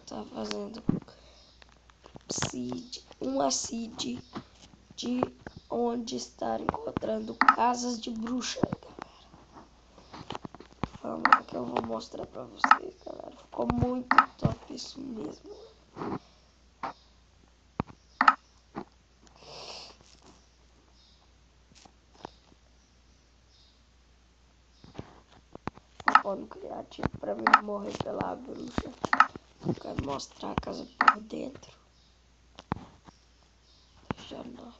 tá fazendo uma seed de onde estar encontrando casas de bruxa, galera. Vamos lá que eu vou mostrar pra vocês, galera. Ficou muito top isso mesmo. No criativo pra mim morrer pela bruxa. Eu quero mostrar a casa por dentro. Já não.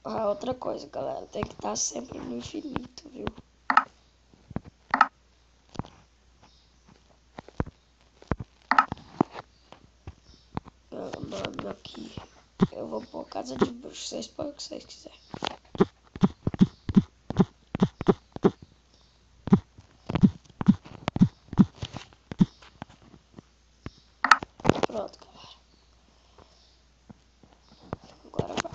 Ah, outra coisa, galera, tem que estar sempre no infinito, viu? Mano, aqui eu vou pôr casa de bruxa. Vocês põem o que vocês quiserem. Pronto, galera. Agora vai.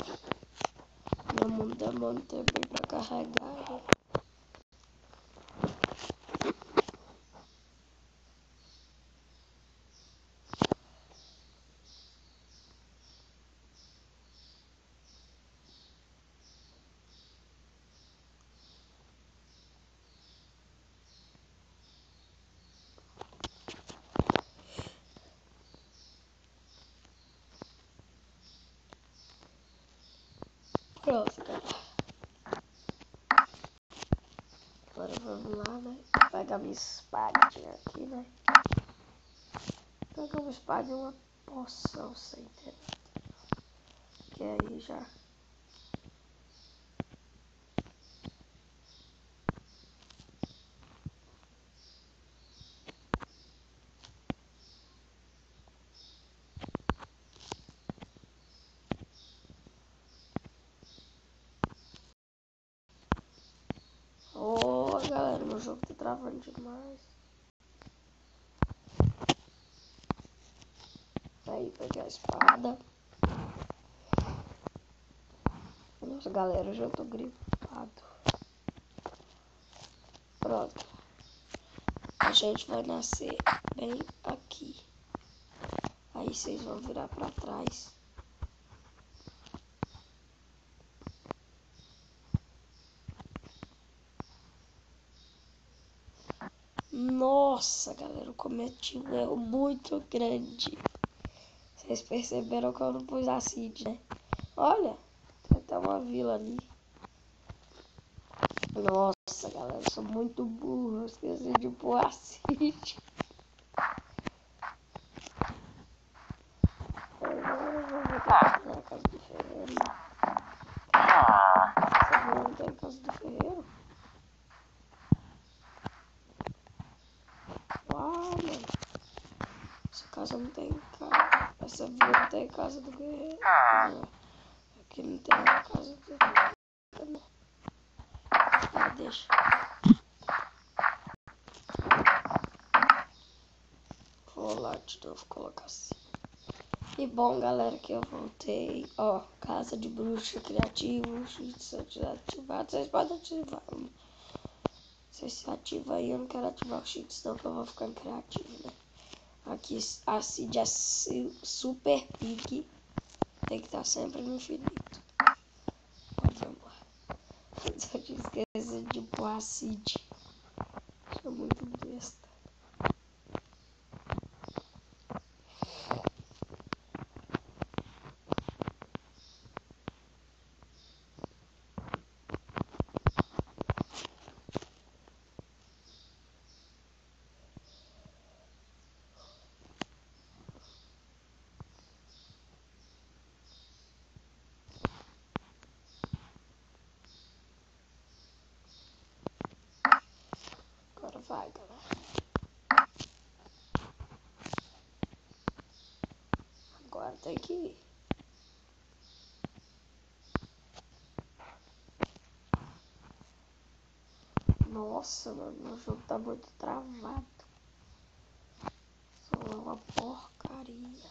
Meu mundo demônio também pra carregar. Né? Pronto, galera. Agora vamos lá, né? Pegar minha espadinha aqui, né? Pegar uma espada e uma poção, sem entender. Que aí já... Oh, galera, meu jogo tá travando demais. Aí, peguei a espada. Nossa, galera, eu já tô gripado. Pronto. A gente vai nascer bem aqui. Aí vocês vão virar pra trás. Nossa, galera, eu cometi um erro muito grande. Vocês perceberam que eu não pus a seed, né? Olha, tem até uma vila ali. Nossa, galera, eu sou muito burro. Eu esqueci de pôr a seed. Agora eu vou voltar na casa do ferreiro. Você viu, não tem casa do ferreiro? Uau, mano. Essa casa não tem casa. Essa vila não tem casa do guerreiro. Não. Aqui não tem a casa do guerreiro, não. Ah, deixa. Vou lá de novo colocar assim. E bom, galera, que eu voltei. Ó, casa de bruxa criativo. Se eu tiver ativado, vocês podem ativar. Vocês se ativam aí, eu não quero ativar o cheats não, que eu vou ficar criativo, né? Aqui a seed é super pique. Tem que estar sempre no infinito. Vamos lá. Eu tinha esquecido de pôr a seed. Sou muito besta. Agora vai, galera. Agora tem que ir. Nossa, mano, o jogo tá muito travado. Só é uma porcaria.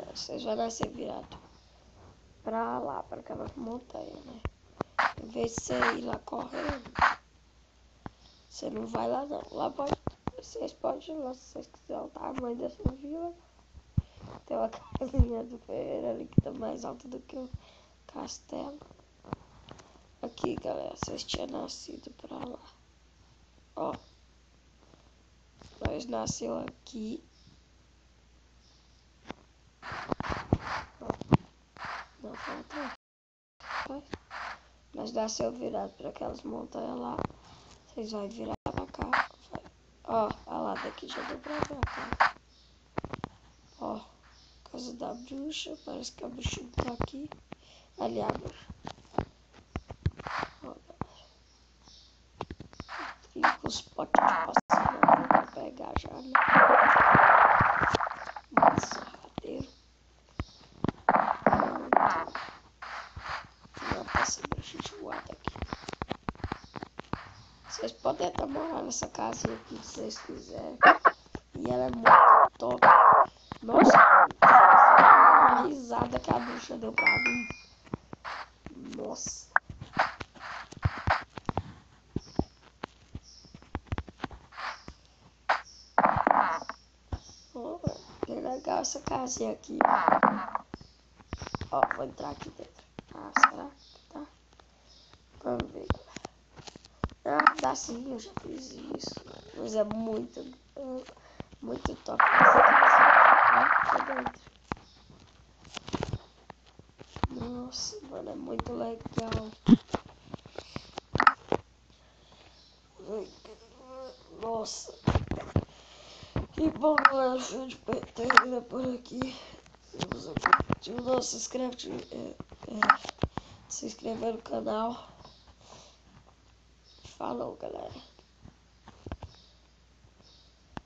galera, vocês vão nascer virado pra lá, pra aquela montanha, né? Em vez de você ir lá correndo, você não vai lá não. Lá vocês podem ir lá se vocês quiserem o tamanho dessa vila. Tem uma casinha do ferreiro ali que tá mais alta do que o castelo. Aqui, galera, vocês tinham nascido pra lá. Ó, nós nasceu aqui. Ó, não falta. Nós nasceu virado pra aquelas montanhas lá. Vocês vão virar pra cá. Ó, a lá daqui já deu pra cá. Ó, casa da bruxa. Parece que a bruxa tá aqui. Ali a bruxa. Ó, e com os potes de passando pra pegar já, né? Nossa, rateiro. Não passa bruxa de guarda aqui. Vocês podem até morar nessa casinha aqui se vocês quiserem. E ela é muito top. Nossa, a risada que a bruxa deu pra mim. Nossa. Oh, que legal essa casinha aqui. Ó, vou entrar aqui dentro. Ah, será que tá? Vamos ver. Ah, dá sim, eu já fiz isso. Mas é muito top essa casinha aqui. Ó, dentro. Nossa, mano, é muito legal. Nossa. Que bom, galera, show de peteira por aqui. Não se inscreve no canal. Falou, galera.